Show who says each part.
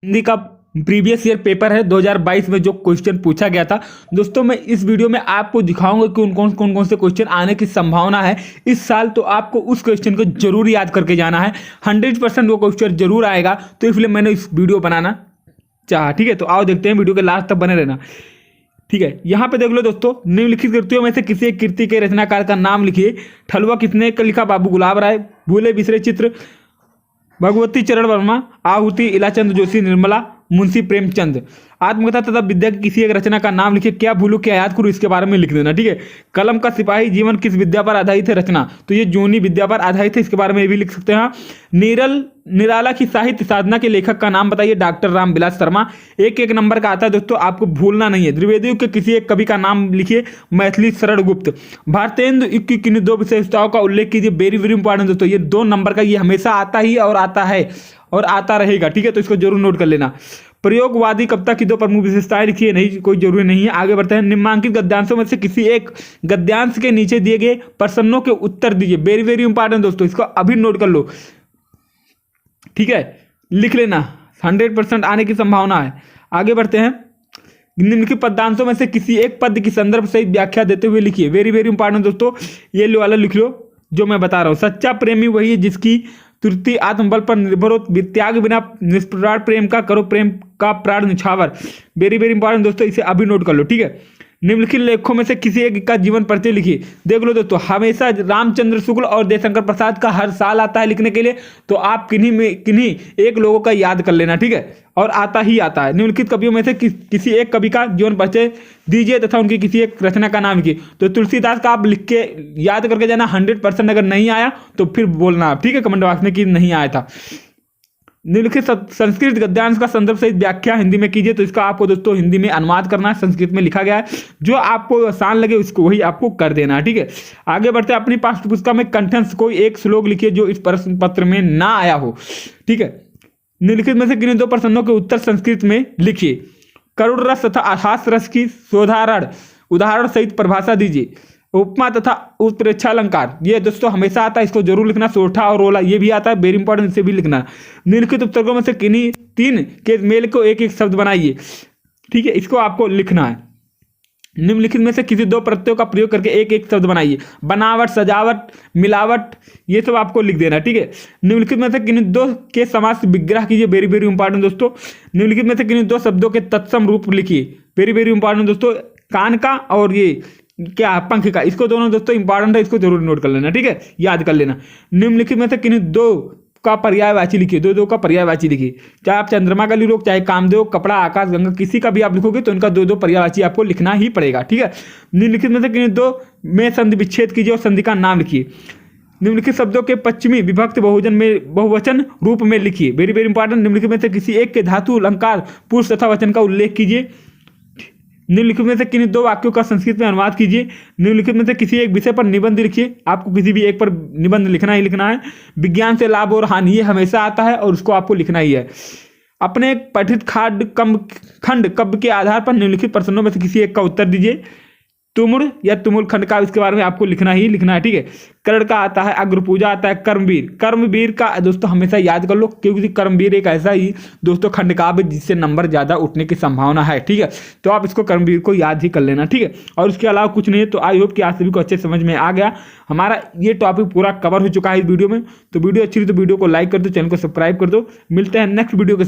Speaker 1: हिंदी का previous year paper है 2022 में जो क्वेश्चन पूछा गया था। दोस्तों मैं इस वीडियो में आपको दिखाऊंगा कि कौन कौन से क्वेश्चन आने की संभावना है इस साल। तो आपको उस क्वेश्चन को जरूर याद करके जाना है, 100% वो क्वेश्चन जरूर आएगा। तो इसलिए मैंने इस वीडियो बनाना चाहा। ठीक है, तो आओ देखते हैं, वीडियो के लास्ट तक बने रहना। ठीक है, यहाँ पे देख लो दोस्तों, निम्नलिखित कृतियों में से किसी एक कृति के रचनाकार का नाम लिखिए। ठलुआ किसने लिखा? बाबू गुलाब राय। भूले बिसरे चित्र भगवती चरण वर्मा। आहुति इलाचंद जोशी निर्मला। मुंशी प्रेमचंद। आत्मकथा तथा विद्या की किसी एक रचना का नाम लिखिए। क्या भूलू क्या याद करूँ, इसके बारे में लिख देना। ठीक है, कलम का सिपाही जीवन किस विद्या पर आधारित है? रचना, तो ये जूनी विद्या पर आधारित है, इसके बारे में भी लिख सकते हैं। निराला की साहित्य साधना के लेखक का नाम बताइए। डॉक्टर रामविलास शर्मा। एक नंबर का आता है दोस्तों, आपको भूलना नहीं है। द्विवेदी युग के किसी एक कवि का नाम लिखिए। मैथिली शरण गुप्त। भारतेंदु युग की किन्हीं दो विशेषताओं का उल्लेख कीजिए। वेरी वेरी इंपॉर्टेंट दोस्तों, ये 2 नंबर का, ये हमेशा आता ही और आता है और आता रहेगा। ठीक है, तो इसको जरूर नोट कर लेना। प्रयोगवादी कविता की 2 प्रमुख विशेषताएं लिखिए। नहीं, कोई जरूरी नहीं है, आगे बढ़ते हैं। निम्नांकित गद्यांशों में से किसी एक गद्यांश के नीचे दिए गए प्रश्नों के उत्तर दीजिए। वेरी वेरी इंपॉर्टेंट दोस्तों, इसको अभी नोट कर लो। ठीक है, लिख लेना, 100% आने की संभावना है। आगे बढ़ते हैं। निम्नलिखित पद्यांशों में से किसी एक पद की संदर्भ सहित व्याख्या देते हुए लिखिए। वेरी वेरी इंपॉर्टेंट दोस्तों, ये वाला लिख लो जो मैं बता रहा हूं। सच्चा प्रेमी वही है जिसकी तृप्ति आत्मबल पर निर्भर हो। त्याग बिना निष्प्राण प्रेम का करो प्रेम का प्राण निछावर। वेरी वेरी इंपॉर्टेंट दोस्तों, इसे अभी नोट कर लो। ठीक है, निम्नलिखित लेखों में से किसी एक का जीवन परिचय लिखिए। देख लो दोस्तों, हमेशा रामचंद्र शुक्ल और देवशंकर प्रसाद का हर साल आता है लिखने के लिए, तो आप किन्हीं एक लोगों का याद कर लेना। ठीक है, और आता ही आता है। निम्नलिखित कवियों में से किसी एक कवि का जीवन परिचय दीजिए तथा उनकी किसी एक रचना का नाम लिखिए। तो तुलसीदास का आप लिख के याद करके जाना, 100%। अगर नहीं आया तो फिर बोलना आप, ठीक है, कमेंट बॉक्स में कि नहीं आया था। निम्नलिखित संस्कृत गद्यांश का संदर्भ सहित व्याख्या हिंदी में कीजिए। तो इसका आपको दोस्तों हिंदी में अनुवाद करना है, संस्कृत में लिखा गया है। जो आपको आसान लगे उसको वही आपको कर देना है। ठीक है, आगे बढ़ते हैं। अपनी पाठ्य पुस्तक में कंठस्थ कोई एक श्लोक लिखिए जो इस प्रश्न पत्र में ना आया हो। ठीक है, निम्नलिखित में से किन्हीं 2 प्रश्नों के उत्तर संस्कृत में लिखिए। करुण रस तथा हास रस की उदाहरण सहित परिभाषा दीजिए। उपमा तथा उत्प्रेक्षालंकार, ये दोस्तों हमेशा आता है, इसको जरूर लिखना। सोठा और रोला, ये भी आता है, वेरी इंपॉर्टेंट, इसे भी लिखना। निम्नलिखित उपसर्गों में से किन्हीं 3 के मेल को एक शब्द बनाइए। ठीक है, इसको आपको लिखना है। निम्नलिखित में से किसी 2 प्रत्ययों का प्रयोग करके एक शब्द बनाइए। बनावट, सजावट, मिलावट, ये सब आपको लिख देना। ठीक है, निम्नलिखित में से किन्हीं 2 के समास विग्रह कीजिए। वेरी वेरी इंपॉर्टेंट दोस्तों, निम्नलिखित में से किन्हीं 2 शब्दों के तत्सम रूप लिखिए। वेरी वेरी इंपॉर्टेंट दोस्तों, कान का और ये क्या पंख का, इसको दोनों दोस्तों इंपॉर्टेंट है, इसको जरूर नोट कर लेना। ठीक है, याद कर लेना। निम्नलिखित में से किन्हीं 2 का पर्यायवाची लिखिए। 2 का पर्यायवाची लिखिए। चाहे आप चंद्रमा का लिखो, चाहे कामदेव, कपड़ा, आकाश, गंगा, किसी का भी आप लिखोगे तो इनका 2 पर्यायवाची आपको लिखना ही पड़ेगा। ठीक है, निम्नलिखित में से किन्हीं 2 में संधि विच्छेद कीजिए और संधि का नाम लिखिए। निम्नलिखित शब्दों के पश्चिमी विभक्त बहुवचन रूप में लिखिए। Very very important. निम्नलिखित में से किसी एक के धातु, अलंकार, पुरुष तथा वचन का उल्लेख कीजिए। निम्नलिखित में से किन्हीं 2 वाक्यों का संस्कृत में अनुवाद कीजिए। निम्नलिखित में से किसी एक विषय पर निबंध लिखिए। आपको किसी भी एक पर निबंध लिखना ही लिखना है। विज्ञान से लाभ और हानि, ये हमेशा आता है और उसको आपको लिखना ही है। अपने पठित खंड कब्य के आधार पर निम्नलिखित प्रश्नों में से किसी एक का उत्तर दीजिए। तुमुल या तुमुल खंड का, इसके बारे में आपको लिखना ही लिखना है। ठीक है, कर्ण का आता है, अग्रपूजा आता है, कर्मवीर का दोस्तों हमेशा याद कर लो, क्योंकि कर्मवीर एक ऐसा ही दोस्तों खंड काव्य जिससे नंबर ज्यादा उठने की संभावना है। ठीक है, तो आप इसको कर्मवीर को याद ही कर लेना। ठीक है, और उसके अलावा कुछ नहीं है। तो आई होप कि आप सभी को अच्छे समझ में आ गया। हमारा ये टॉपिक पूरा कवर हो चुका है इस वीडियो में। तो वीडियो अच्छी लगी तो वीडियो को लाइक कर दो, चैनल को सब्सक्राइब कर दो। मिलते हैं नेक्स्ट वीडियो के साथ।